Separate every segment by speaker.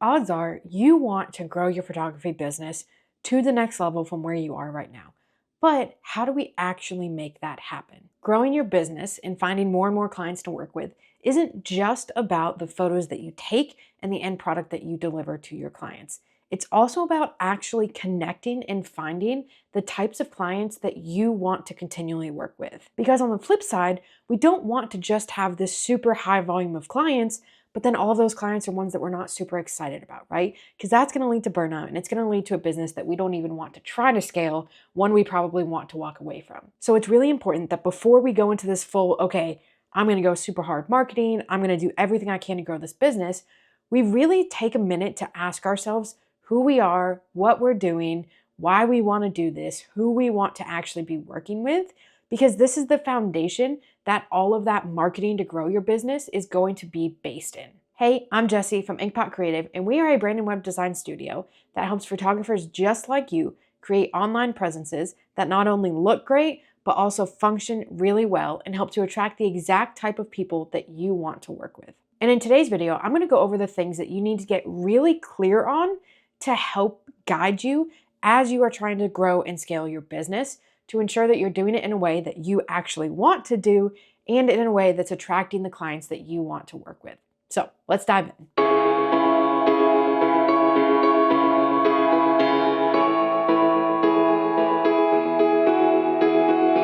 Speaker 1: odds are you want to grow your photography business to the next level from where you are right now. But how do we actually make that happen? Growing your business and finding more and more clients to work with isn't just about the photos that you take and the end product that you deliver to your clients. It's also about actually connecting and finding the types of clients that you want to continually work with. Because on the flip side, we don't want to just have this super high volume of clients, but then all of those clients are ones that we're not super excited about, right? Because that's going to lead to burnout and it's going to lead to a business that we don't even want to try to scale, one we probably want to walk away from. So it's really important that before we go into this full, okay, I'm going to go super hard marketing, I'm going to do everything I can to grow this business, we really take a minute to ask ourselves who we are, what we're doing, why we want to do this, who we want to actually be working with, because this is the foundation that all of that marketing to grow your business is going to be based in. Hey, I'm Jessie from Inkpot Creative, and we are a brand and web design studio that helps photographers just like you create online presences that not only look great, but also function really well and help to attract the exact type of people that you want to work with. And in today's video, I'm going to go over the things that you need to get really clear on to help guide you as you are trying to grow and scale your business, to ensure that you're doing it in a way that you actually want to do and in a way that's attracting the clients that you want to work with. So let's dive in.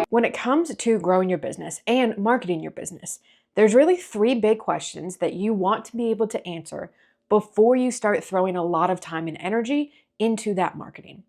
Speaker 1: When it comes to growing your business and marketing your business, there's really three big questions that you want to be able to answer before you start throwing a lot of time and energy into that marketing.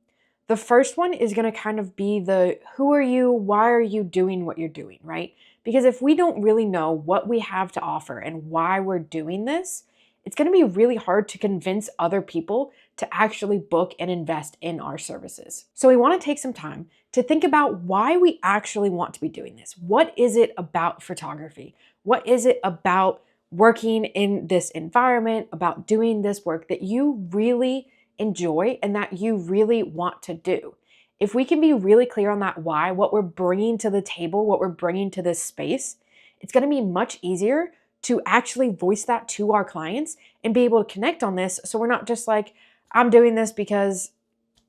Speaker 1: The first one is going to kind of be the who are you, why are you doing what you're doing, right? Because if we don't really know what we have to offer and why we're doing this, it's going to be really hard to convince other people to actually book and invest in our services. So we want to take some time to think about why we actually want to be doing this. What is it about photography? What is it about working in this environment, about doing this work that you really enjoy and that you really want to do? If we can be really clear on that why, what we're bringing to the table, what we're bringing to this space, it's going to be much easier to actually voice that to our clients and be able to connect on this. So we're not just like, I'm doing this because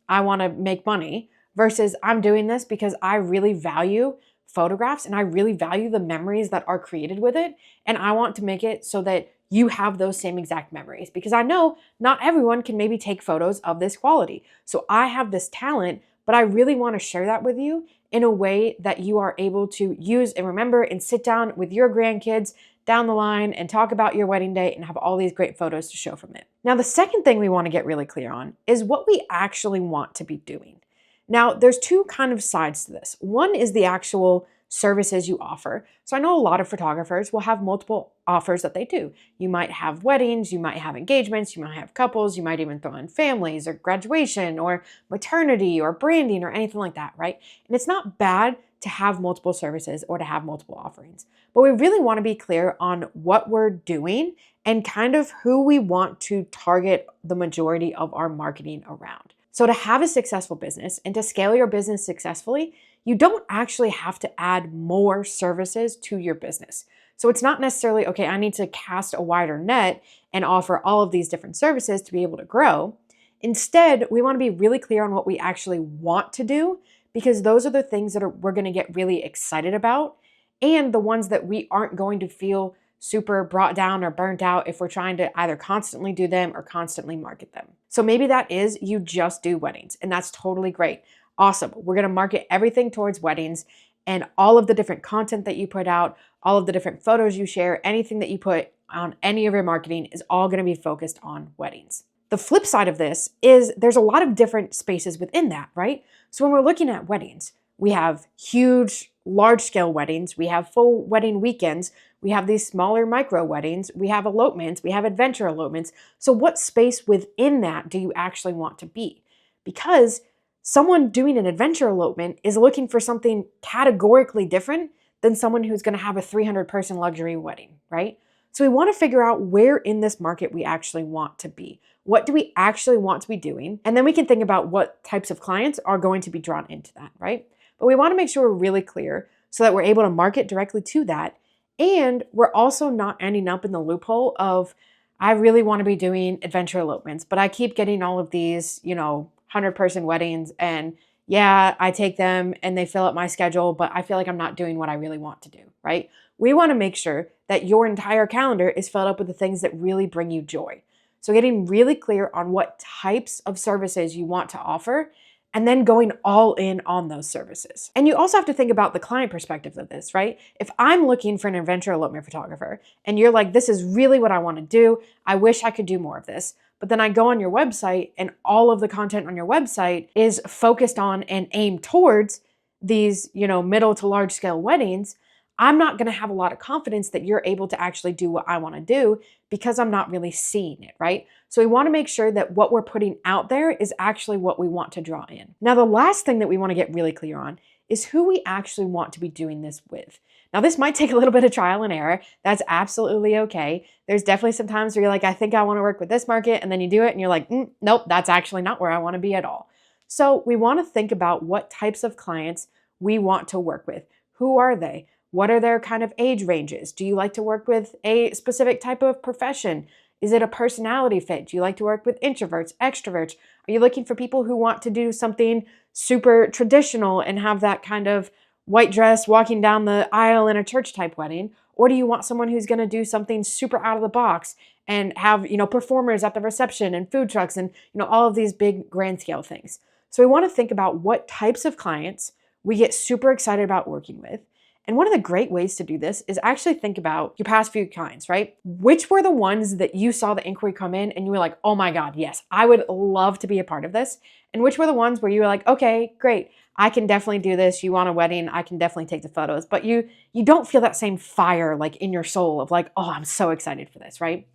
Speaker 1: I want to make money versus I'm doing this because I really value photographs and I really value the memories that are created with it. And I want to make it so that you have those same exact memories, because I know not everyone can maybe take photos of this quality. So I have this talent, but I really want to share that with you in a way that you are able to use and remember and sit down with your grandkids down the line and talk about your wedding day and have all these great photos to show from it. Now, the second thing we want to get really clear on is what we actually want to be doing. Now, there's two kind of sides to this. One is the actual services you offer. So I know a lot of photographers will have multiple offers that they do. You might have weddings, you might have engagements, you might have couples, you might even throw in families or graduation or maternity or branding or anything like that, right? And it's not bad to have multiple services or to have multiple offerings. But we really want to be clear on what we're doing and kind of who we want to target the majority of our marketing around. So to have a successful business and to scale your business successfully, you don't actually have to add more services to your business. So it's not necessarily, okay, I need to cast a wider net and offer all of these different services to be able to grow. Instead, we want to be really clear on what we actually want to do, because those are the things that we're going to get really excited about and the ones that we aren't going to feel super brought down or burnt out if we're trying to either constantly do them or constantly market them. So maybe that is you just do weddings, and that's totally great. Awesome. We're going to market everything towards weddings, and all of the different content that you put out, all of the different photos you share, anything that you put on any of your marketing is all going to be focused on weddings. The flip side of this is there's a lot of different spaces within that, right? So when we're looking at weddings, we have huge, large-scale weddings, we have full wedding weekends, we have these smaller micro weddings, we have elopements, we have adventure elopements. So what space within that do you actually want to be? Because someone doing an adventure elopement is looking for something categorically different than someone who's going to have a 300-person luxury wedding, right? So we want to figure out where in this market we actually want to be. What do we actually want to be doing? And then we can think about what types of clients are going to be drawn into that, right? But we want to make sure we're really clear so that we're able to market directly to that. And we're also not ending up in the loophole of I really want to be doing adventure elopements, but I keep getting all of these, 100-person weddings, and yeah, I take them and they fill up my schedule, but I feel like I'm not doing what I really want to do, right? We want to make sure that your entire calendar is filled up with the things that really bring you joy. So getting really clear on what types of services you want to offer and then going all in on those services. And you also have to think about the client perspective of this, right? If I'm looking for an adventure elopement photographer and you're like, this is really what I want to do, I wish I could do more of this. But then I go on your website and all of the content on your website is focused on and aimed towards these, middle to large scale weddings, I'm not going to have a lot of confidence that you're able to actually do what I want to do because I'm not really seeing it, right? So we want to make sure that what we're putting out there is actually what we want to draw in. Now, the last thing that we want to get really clear on is who we actually want to be doing this with. Now, this might take a little bit of trial and error. That's absolutely okay. There's definitely some times where you're like, I think I want to work with this market, and then you do it and you're like, nope, that's actually not where I want to be at all. So we want to think about what types of clients we want to work with. Who are they? What are their kind of age ranges? Do you like to work with a specific type of profession? Is it a personality fit? Do you like to work with introverts, extroverts? Are you looking for people who want to do something super traditional and have that kind of white dress walking down the aisle in a church type wedding? Or do you want someone who's going to do something super out of the box and have, performers at the reception and food trucks and, all of these big grand scale things? So we want to think about what types of clients we get super excited about working with. And one of the great ways to do this is actually think about your past few clients, right? Which were the ones that you saw the inquiry come in and you were like, oh my God, yes, I would love to be a part of this. And which were the ones where you were like, okay, great, I can definitely do this. You want a wedding, I can definitely take the photos. But you don't feel that same fire like in your soul of like, oh, I'm so excited for this, right?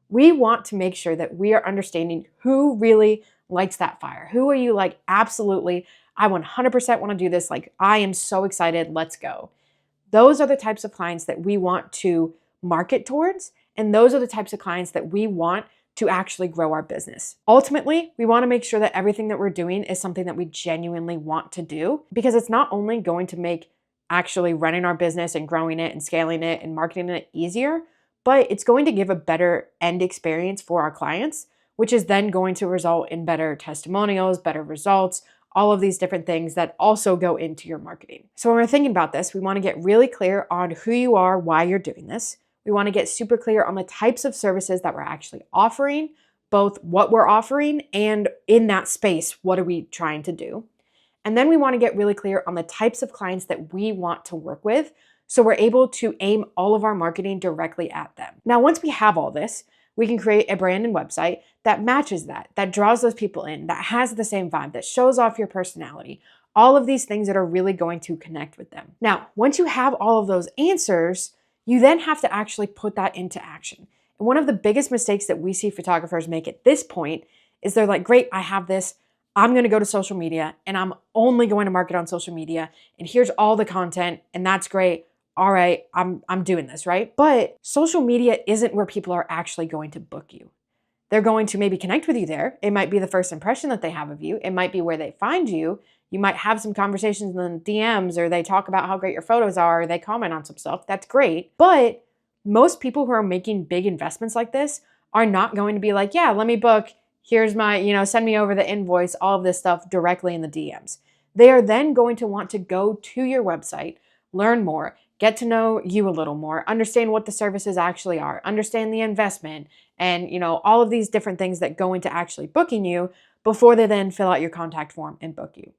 Speaker 1: We want to make sure that we are understanding who really lights that fire. Who are you like, absolutely, I 100% want to do this. Like, I am so excited, let's go. Those are the types of clients that we want to market towards, and those are the types of clients that we want to actually grow our business. Ultimately, we want to make sure that everything that we're doing is something that we genuinely want to do, because it's not only going to make actually running our business and growing it and scaling it and marketing it easier, but it's going to give a better end experience for our clients, which is then going to result in better testimonials, better results, all of these different things that also go into your marketing. So when we're thinking about this, we want to get really clear on who you are, why you're doing this. We want to get super clear on the types of services that we're actually offering, both what we're offering and in that space, what are we trying to do? And then we want to get really clear on the types of clients that we want to work with, so we're able to aim all of our marketing directly at them. Now, once we have all this, we can create a brand and website that matches that draws those people in, that has the same vibe, that shows off your personality, all of these things that are really going to connect with them. Now, once you have all of those answers, you then have to actually put that into action. And one of the biggest mistakes that we see photographers make at this point is they're like, great, I have this. I'm going to go to social media and I'm only going to market on social media. And here's all the content and that's great. All right, I'm doing this, right? But social media isn't where people are actually going to book you. They're going to maybe connect with you there. It might be the first impression that they have of you. It might be where they find you. You might have some conversations in the DMs, or they talk about how great your photos are, or they comment on some stuff. That's great. But most people who are making big investments like this are not going to be like, yeah, let me book. Here's my, send me over the invoice, all of this stuff directly in the DMs. They are then going to want to go to your website, learn more, get to know you a little more, understand what the services actually are, understand the investment, and all of these different things that go into actually booking you before they then fill out your contact form and book you.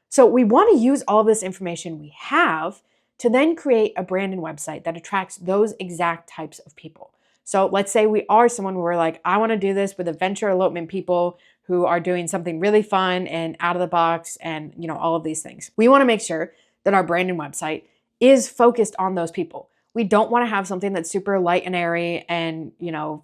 Speaker 1: So we want to use all of this information we have to then create a brand and website that attracts those exact types of people. So let's say we are someone where we're like, I want to do this with adventure elopement people who are doing something really fun and out of the box and all of these things. We want to make sure that our brand and website is focused on those people. We don't want to have something that's super light and airy and,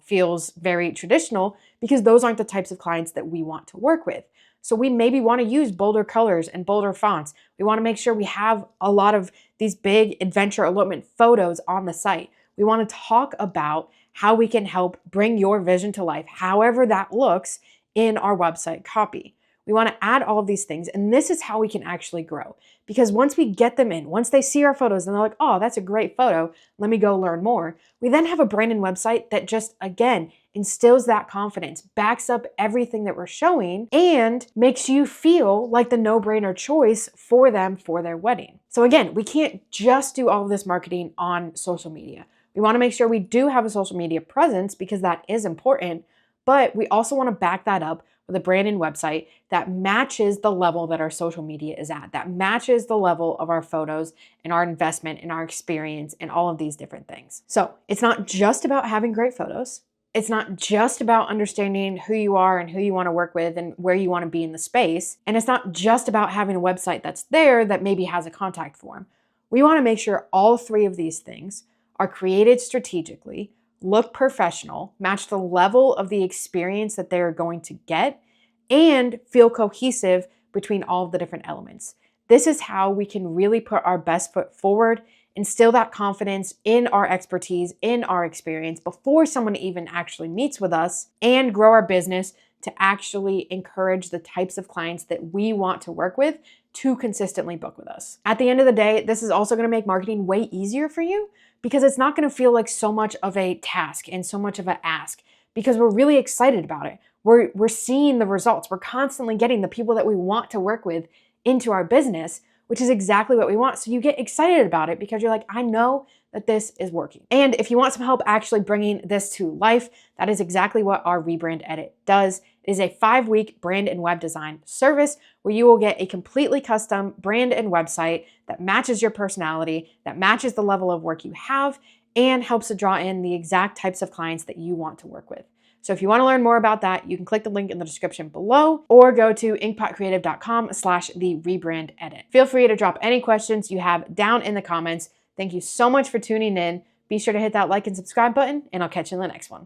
Speaker 1: feels very traditional, because those aren't the types of clients that we want to work with. So we maybe want to use bolder colors and bolder fonts. We want to make sure we have a lot of these big adventure elopement photos on the site. We want to talk about how we can help bring your vision to life, however that looks, in our website copy. We want to add all of these things, and this is how we can actually grow. Because once we get them in, once they see our photos and they're like, oh, that's a great photo, let me go learn more, we then have a brand and website that just, again, instills that confidence, backs up everything that we're showing, and makes you feel like the no-brainer choice for them for their wedding. So again, we can't just do all of this marketing on social media. We want to make sure we do have a social media presence because that is important, but we also want to back that up with a brand and website that matches the level that our social media is at, that matches the level of our photos and our investment and our experience and all of these different things. So it's not just about having great photos. It's not just about understanding who you are and who you want to work with and where you want to be in the space. And it's not just about having a website that's there that maybe has a contact form. We want to make sure all three of these things are created strategically, look professional, match the level of the experience that they're going to get, and feel cohesive between all of the different elements. This is how we can really put our best foot forward, instill that confidence in our expertise, in our experience before someone even actually meets with us, and grow our business to actually encourage the types of clients that we want to work with to consistently book with us. At the end of the day, this is also going to make marketing way easier for you because it's not going to feel like so much of a task and so much of an ask because we're really excited about it. We're seeing the results. We're constantly getting the people that we want to work with into our business, which is exactly what we want. So you get excited about it because you're like, I know that this is working. And if you want some help actually bringing this to life, that is exactly what our Rebrand Edit does. It is a 5-week brand and web design service where you will get a completely custom brand and website that matches your personality, that matches the level of work you have, and helps to draw in the exact types of clients that you want to work with. So if you want to learn more about that, you can click the link in the description below or go to inkpotcreative.com/therebrandedit. Feel free to drop any questions you have down in the comments. Thank you so much for tuning in. Be sure to hit that like and subscribe button, and I'll catch you in the next one.